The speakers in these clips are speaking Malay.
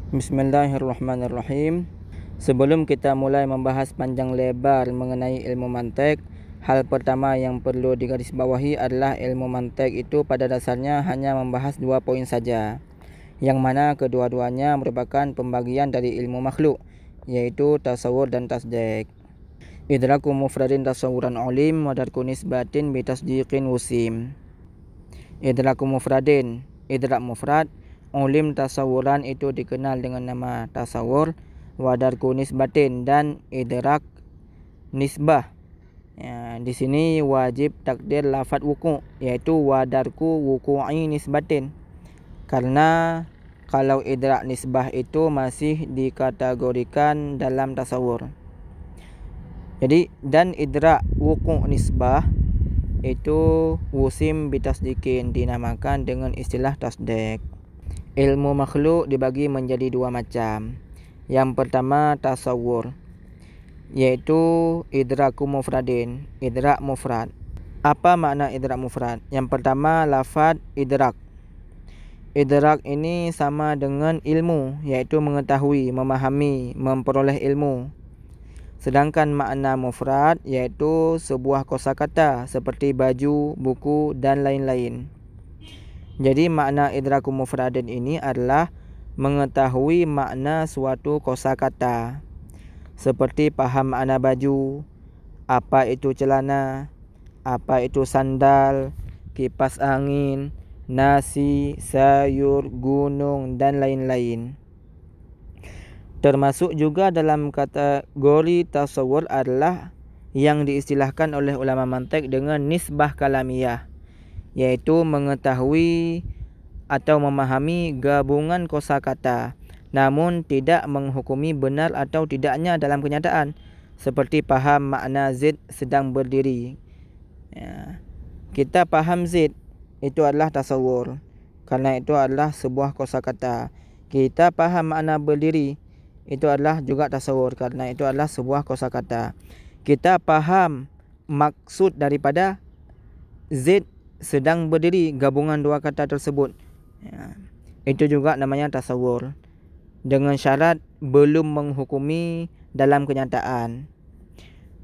Bismillahirrahmanirrahim. Sebelum kita mulai membahas panjang lebar mengenai ilmu mantik, hal pertama yang perlu digarisbawahi adalah ilmu mantik itu pada dasarnya hanya membahas 2 poin saja, yang mana kedua-duanya merupakan pembagian dari ilmu makhluk, yaitu tasawur dan tasdik. Idraku mufradin tasawuran olim wa darku nisbatin bitasdiqin wusim. Idraku mufradin, idrak mufrad, olim tasawuran itu dikenal dengan nama tasawur, wadarku nisbatin dan idrak nisbah. Ya, di sini wajib takdir lafaz wuku, yaitu wadarku wuku'i nisbatin. Karena kalau idrak nisbah itu masih dikategorikan dalam tasawur. Jadi dan idrak wuku' nisbah itu wusim bitasdikin, dinamakan dengan istilah tasdik. Ilmu makhluk dibagi menjadi 2 macam. Yang pertama tasawur, yaitu idraku mufradin, idrak mufrad. Apa makna idrak mufrad? Yang pertama lafaz idrak. Idrak ini sama dengan ilmu, yaitu mengetahui, memahami, memperoleh ilmu. Sedangkan makna mufrad yaitu sebuah kosakata seperti baju, buku dan lain-lain. Jadi makna idraku mufradin ini adalah mengetahui makna suatu kosakata. Seperti paham makna baju, apa itu celana, apa itu sandal, kipas angin, nasi, sayur, gunung dan lain-lain. Termasuk juga dalam kategori tasawur adalah yang diistilahkan oleh ulama mantik dengan nisbah kalamiyah, yaitu mengetahui atau memahami gabungan kosakata namun tidak menghukumi benar atau tidaknya dalam kenyataan, seperti paham makna Zaid sedang berdiri. Ya, kita paham Zaid itu adalah tasawur, karena itu adalah sebuah kosakata. Kita paham makna berdiri, itu adalah juga tasawur, karena itu adalah sebuah kosakata. Kita paham maksud daripada Zaid sedang berdiri, gabungan 2 kata tersebut, ya, itu juga namanya tasawur, dengan syarat belum menghukumi dalam kenyataan.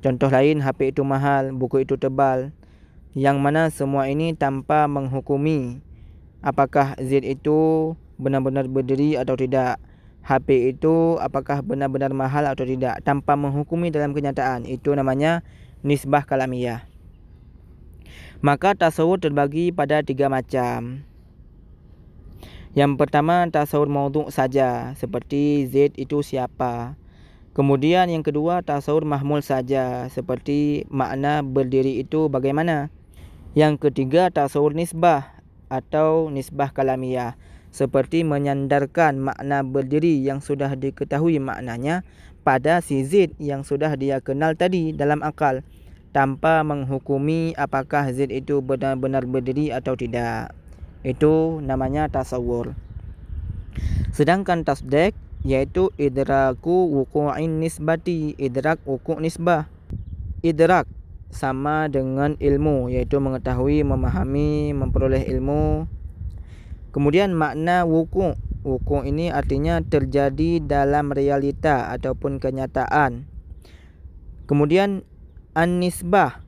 Contoh lain, HP itu mahal, buku itu tebal, yang mana semua ini tanpa menghukumi apakah Zaid itu benar-benar berdiri atau tidak, HP itu apakah benar-benar mahal atau tidak, tanpa menghukumi dalam kenyataan. Itu namanya nisbah kalamiyah. Maka tasawur terbagi pada 3 macam. Yang pertama tasawur maudhu' saja, seperti Zaid itu siapa. Kemudian yang kedua tasawur mahmul saja, seperti makna berdiri itu bagaimana. Yang ketiga tasawur nisbah atau nisbah kalamiyah, seperti menyandarkan makna berdiri yang sudah diketahui maknanya pada si Zaid yang sudah dia kenal tadi dalam akal, tanpa menghukumi apakah Zaid itu benar-benar berdiri atau tidak. Itu namanya tasawur. Sedangkan tasdik yaitu idraku wuku'in nisbati, idrak wuku' nisbah. Idrak sama dengan ilmu, yaitu mengetahui, memahami, memperoleh ilmu. Kemudian makna wuku'. Wuku' ini artinya terjadi dalam realita ataupun kenyataan. Kemudian an-nisbah.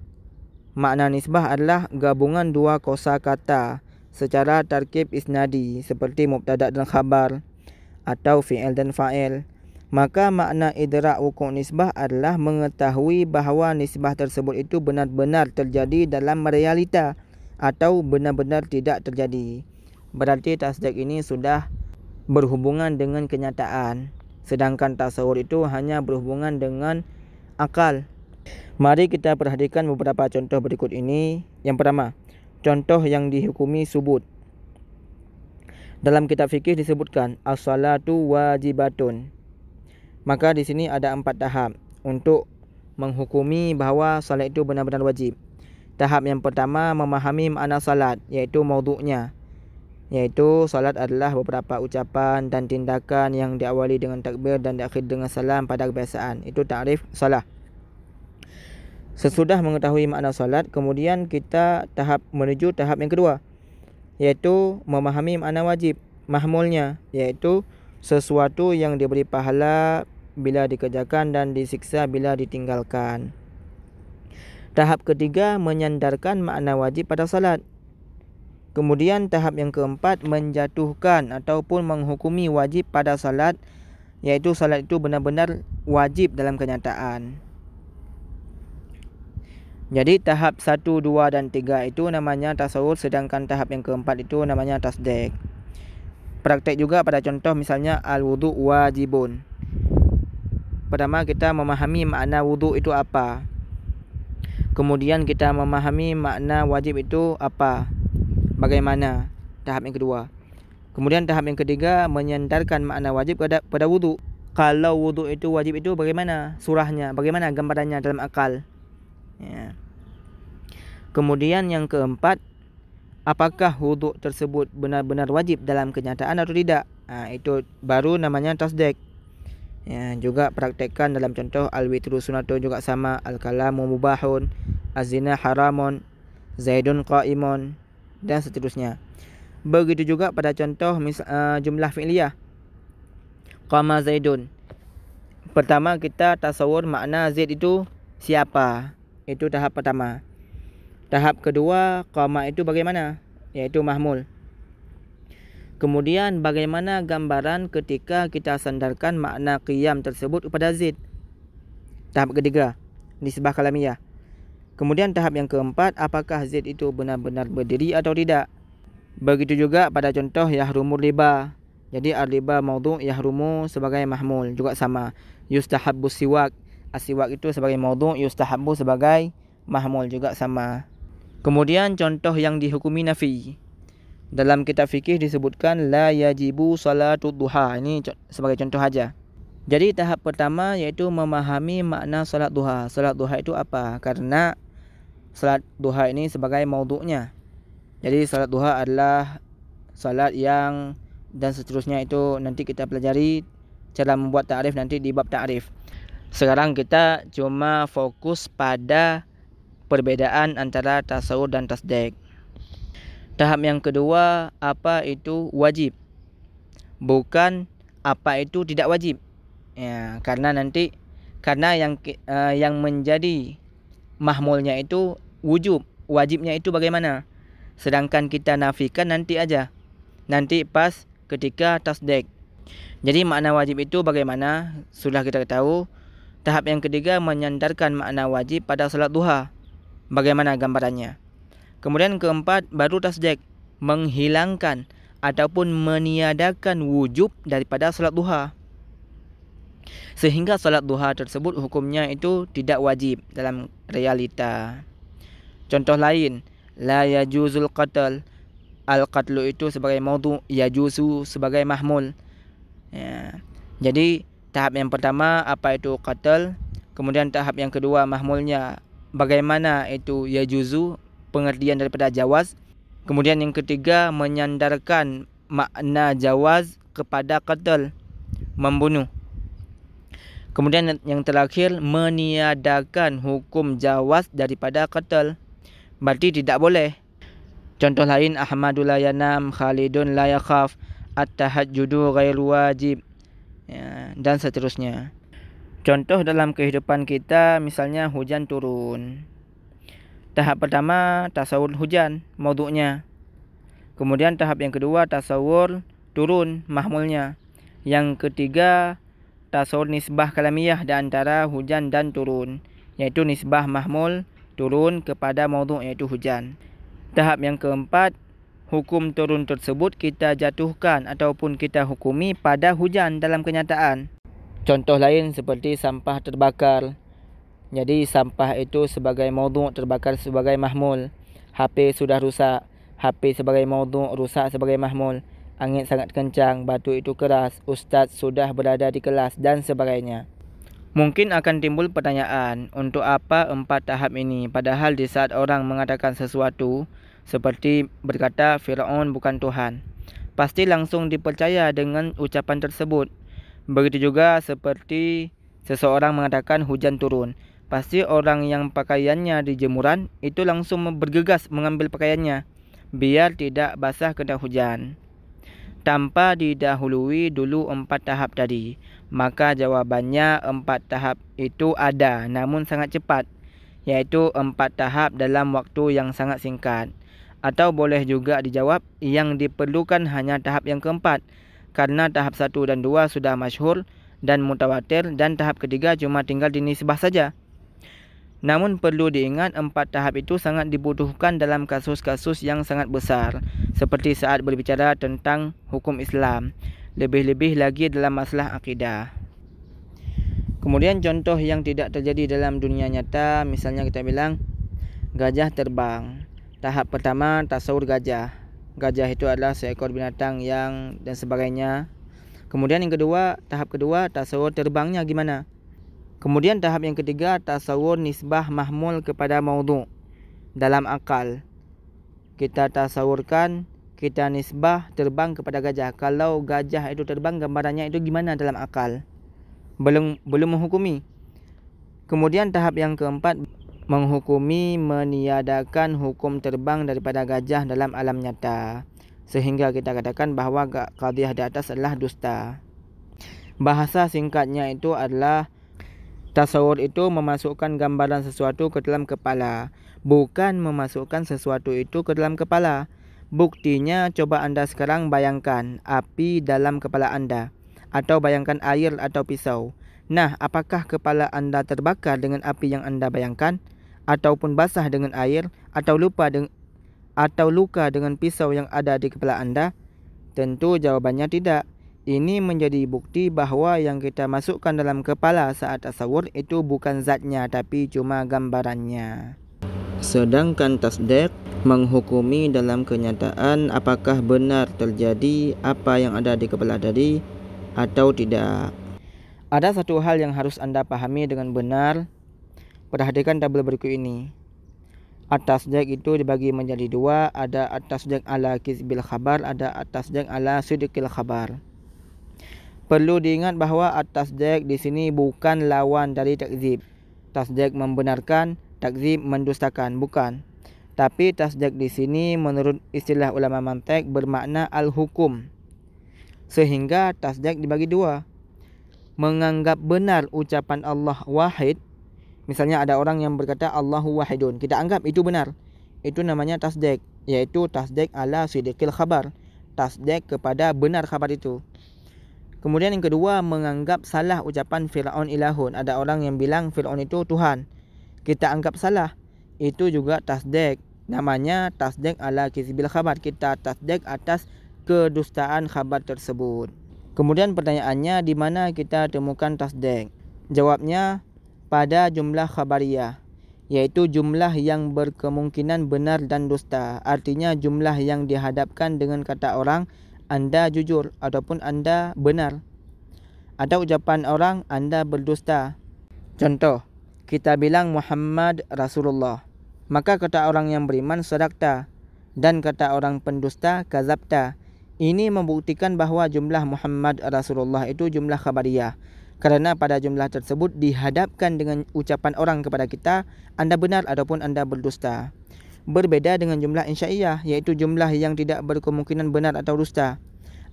Makna nisbah adalah gabungan 2 kosakata secara tarkib isnadi, seperti mubtada dan khabar atau fi'il dan fa'il. Maka makna idrak wuku' nisbah adalah mengetahui bahawa nisbah tersebut itu benar-benar terjadi dalam realita atau benar-benar tidak terjadi. Berarti tasdik ini sudah berhubungan dengan kenyataan, sedangkan tasawur itu hanya berhubungan dengan akal. Mari kita perhatikan beberapa contoh berikut ini. Yang pertama, contoh yang dihukumi subut. Dalam kitab fikih disebutkan as-salatu wajibatun. Maka di sini ada 4 tahap untuk menghukumi bahawa salat itu benar-benar wajib. Tahap yang pertama memahami makna salat, yaitu maudhu'nya, yaitu salat adalah beberapa ucapan dan tindakan yang diawali dengan takbir dan diakhiri dengan salam pada kebiasaan. Itu takrif salat. Sesudah mengetahui makna salat, kemudian kita menuju tahap yang kedua, yaitu memahami makna wajib, mahmulnya, yaitu sesuatu yang diberi pahala bila dikerjakan dan disiksa bila ditinggalkan. Tahap ketiga, menyandarkan makna wajib pada salat. Kemudian tahap yang keempat, menjatuhkan ataupun menghukumi wajib pada salat, iaitu salat itu benar-benar wajib dalam kenyataan. Jadi tahap 1, 2 dan 3 itu namanya tasawur, sedangkan tahap yang keempat itu namanya tasdik. Praktek juga pada contoh misalnya al-wudu wajibun. Pertama kita memahami makna wudu itu apa. Kemudian kita memahami makna wajib itu apa. Bagaimana? Tahap yang kedua. Kemudian tahap yang ketiga, menyandarkan makna wajib pada wudu. Kalau wudu itu wajib itu bagaimana surahnya? Bagaimana gambarannya dalam akal? Ya. Kemudian yang keempat, apakah wudu tersebut benar-benar wajib dalam kenyataan atau tidak? Itu baru namanya tasdik. Ya, juga praktekkan dalam contoh al-witru sunatun juga sama, al-kalamu mubahun, az-zina haramun, zaidun qaimun, dan seterusnya. Begitu juga pada contoh jumlah fi'liyah. Qama zaidun. Pertama kita tasawur makna Zaid itu siapa. Itu tahap pertama. Tahap kedua, qama itu bagaimana? Yaitu mahmul. Kemudian bagaimana gambaran ketika kita sandarkan makna qiyam tersebut kepada Zaid. Tahap ketiga, nisbah kalamiyah. Kemudian tahap yang keempat, apakah Zaid itu benar-benar berdiri atau tidak. Begitu juga pada contoh yahrumur riba. Jadi ar-riba maudhu', yahrumu sebagai mahmul, juga sama. Yustahabbu siwak. As-siwak itu sebagai maudhu', yustahabbu sebagai mahmul, juga sama. Kemudian contoh yang dihukumi nafi. Dalam kitab fikih disebutkan la yajibu salatud duha. Ini sebagai contoh saja. Jadi tahap pertama yaitu memahami makna salat duha. Salat duha itu apa? Karena salat duha ini sebagai maudhu'nya. Jadi salat duha adalah salat yang dan seterusnya itu nanti kita pelajari cara membuat ta'rif nanti di bab ta'rif. Sekarang kita cuma fokus pada perbedaan antara tasawur dan tasdik. Tahap yang kedua, apa itu wajib? Bukan apa itu tidak wajib. Ya, karena yang menjadi mahmulnya itu wujub, wajibnya itu bagaimana? Sedangkan kita nafikan nanti aja. Nanti pas ketika tasdik. Jadi makna wajib itu bagaimana? Sudah kita tahu. Tahap yang ketiga, menyandarkan makna wajib pada salat duha. Bagaimana gambarannya? Kemudian keempat, baru tasdik, menghilangkan ataupun meniadakan wujub daripada salat duha. Sehingga salat duha tersebut hukumnya itu tidak wajib dalam realita. Contoh lain, la yajuzul qatl. Al-qatlu itu sebagai maudhu', yajuzu sebagai mahmul. Ya. Jadi tahap yang pertama apa itu qatl, kemudian tahap yang kedua mahmulnya bagaimana itu yajuzu, pengertian daripada jawaz. Kemudian yang ketiga menyandarkan makna jawaz kepada qatl, membunuh. Kemudian yang terakhir meniadakan hukum jawaz daripada qatl. Berarti tidak boleh. Contoh lain, Ahmadu la yanam, Khalidun la yakhaf, at-tahajjudu ghairu wajib, ya, dan seterusnya. Contoh dalam kehidupan kita, misalnya hujan turun. Tahap pertama tasawur hujan, maudhu'nya. Kemudian tahap yang kedua tasawur turun, mahmulnya. Yang ketiga tasawur nisbah kalamiyah di antara hujan dan turun, yaitu nisbah mahmul turun kepada maudhu', yaitu hujan. Tahap yang keempat, hukum turun tersebut kita jatuhkan ataupun kita hukumi pada hujan dalam kenyataan. Contoh lain seperti sampah terbakar. Jadi sampah itu sebagai maudhu', terbakar sebagai mahmul. HP sudah rusak, HP sebagai maudhu', rusak sebagai mahmul. Angin sangat kencang, batu itu keras, ustaz sudah berada di kelas, dan sebagainya. Mungkin akan timbul pertanyaan, untuk apa 4 tahap ini? Padahal di saat orang mengatakan sesuatu, seperti berkata Fir'aun bukan Tuhan, pasti langsung dipercaya dengan ucapan tersebut. Begitu juga seperti seseorang mengatakan hujan turun, pasti orang yang pakaiannya di jemuran itu langsung bergegas mengambil pakaiannya biar tidak basah kena hujan. tanpa didahului dulu 4 tahap tadi? Maka jawabannya 4 tahap itu ada, namun sangat cepat, iaitu 4 tahap dalam waktu yang sangat singkat. Atau boleh juga dijawab yang diperlukan hanya tahap yang keempat, karena tahap 1 dan 2 sudah masyhur dan mutawatir, dan tahap ketiga cuma tinggal dinisbah saja. Namun perlu diingat 4 tahap itu sangat dibutuhkan dalam kasus-kasus yang sangat besar, seperti saat berbicara tentang hukum Islam, lebih-lebih lagi dalam masalah akidah. Kemudian contoh yang tidak terjadi dalam dunia nyata, misalnya kita bilang gajah terbang. Tahap pertama, tasawur gajah. Gajah itu adalah seekor binatang yang dan sebagainya. Kemudian yang kedua, tahap kedua, tasawur terbangnya gimana? Kemudian tahap yang ketiga, tasawur nisbah mahmul kepada maudhu' dalam akal. Kita tasawurkan, kita nisbah terbang kepada gajah. Kalau gajah itu terbang, gambarannya itu gimana dalam akal? Belum menghukumi. Kemudian tahap yang keempat, menghukumi meniadakan hukum terbang daripada gajah dalam alam nyata, sehingga kita katakan bahawa qadhiyah di atas adalah dusta. Bahasa singkatnya itu adalah tasawur itu memasukkan gambaran sesuatu ke dalam kepala, bukan memasukkan sesuatu itu ke dalam kepala. Buktinya, coba anda sekarang bayangkan api dalam kepala anda, atau bayangkan air atau pisau. Nah, apakah kepala anda terbakar dengan api yang anda bayangkan, ataupun basah dengan air, atau luka dengan pisau yang ada di kepala anda? Tentu jawabannya tidak. Ini menjadi bukti bahawa yang kita masukkan dalam kepala saat tasawur itu bukan zatnya, tapi cuma gambarannya. Sedangkan tasdiq menghukumi dalam kenyataan apakah benar terjadi apa yang ada di kepala tadi atau tidak. Ada satu hal yang harus anda pahami dengan benar. Perhatikan tabel berikut ini. At-tasdiq itu dibagi menjadi dua. Ada at-tasdiq ala kizbil khabar, ada at-tasdiq ala sidqil khabar. Perlu diingat bahawa at-tasdiq di sini bukan lawan dari takzib. Tasdiq membenarkan, takzib mendustakan, bukan. Tapi tasdiq di sini menurut istilah ulama mantiq bermakna al-hukum. Sehingga tasdiq dibagi dua. Menganggap benar ucapan Allah wahid. Misalnya ada orang yang berkata Allahu wahidun, kita anggap itu benar. Itu namanya tasdiq, yaitu tasdiq ala sidqil khabar. Tasdiq kepada benar khabar itu. Kemudian yang kedua, menganggap salah ucapan Fir'aun ilahun. Ada orang yang bilang Fir'aun itu Tuhan, kita anggap salah. Itu juga tasdiq. Namanya tasdiq ala kizbil khabar. Kita tasdiq atas kedustaan khabar tersebut. Kemudian pertanyaannya, di mana kita temukan tasdiq? Jawabnya pada jumlah khabariyah, yaitu jumlah yang berkemungkinan benar dan dusta. Artinya jumlah yang dihadapkan dengan kata orang, anda jujur ataupun anda benar, atau ucapan orang, anda berdusta. Contoh, kita bilang Muhammad Rasulullah, maka kata orang yang beriman sadaqta, dan kata orang pendusta kazabta. Ini membuktikan bahawa jumlah Muhammad Rasulullah itu jumlah khabariyah, kerana pada jumlah tersebut dihadapkan dengan ucapan orang kepada kita, anda benar ataupun anda berdusta. Berbeda dengan jumlah insya'iyah, iaitu jumlah yang tidak berkemungkinan benar atau dusta.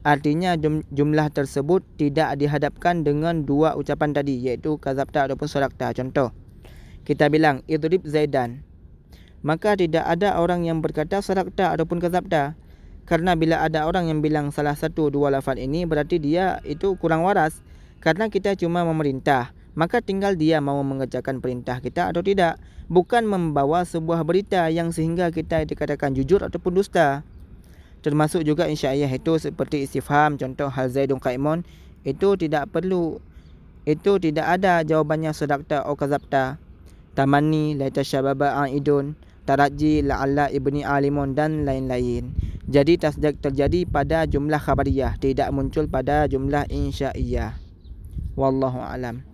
Artinya jumlah tersebut tidak dihadapkan dengan dua ucapan tadi, iaitu kazabta ataupun sadaqta. Contoh, kita bilang idrib Zaidan, maka tidak ada orang yang berkata sadaqta ataupun kazabta. Karena bila ada orang yang bilang salah satu dua lafaz ini, berarti dia itu kurang waras. Karena kita cuma memerintah, maka tinggal dia mau mengerjakan perintah kita atau tidak. Bukan membawa sebuah berita yang sehingga kita dikatakan jujur ataupun dusta. Termasuk juga insya'iyah itu seperti istifham. Contoh, hal Zaidun qaimun, itu tidak perlu, itu tidak ada jawabannya sadaqta atau kazabta. Tamanni, laita syababa a'idun, taraji, la'alla ibni alimun, dan lain-lain. Jadi tasdiq terjadi pada jumlah khabariyah, tidak muncul pada jumlah insya'iyah. Wallahu a'lam.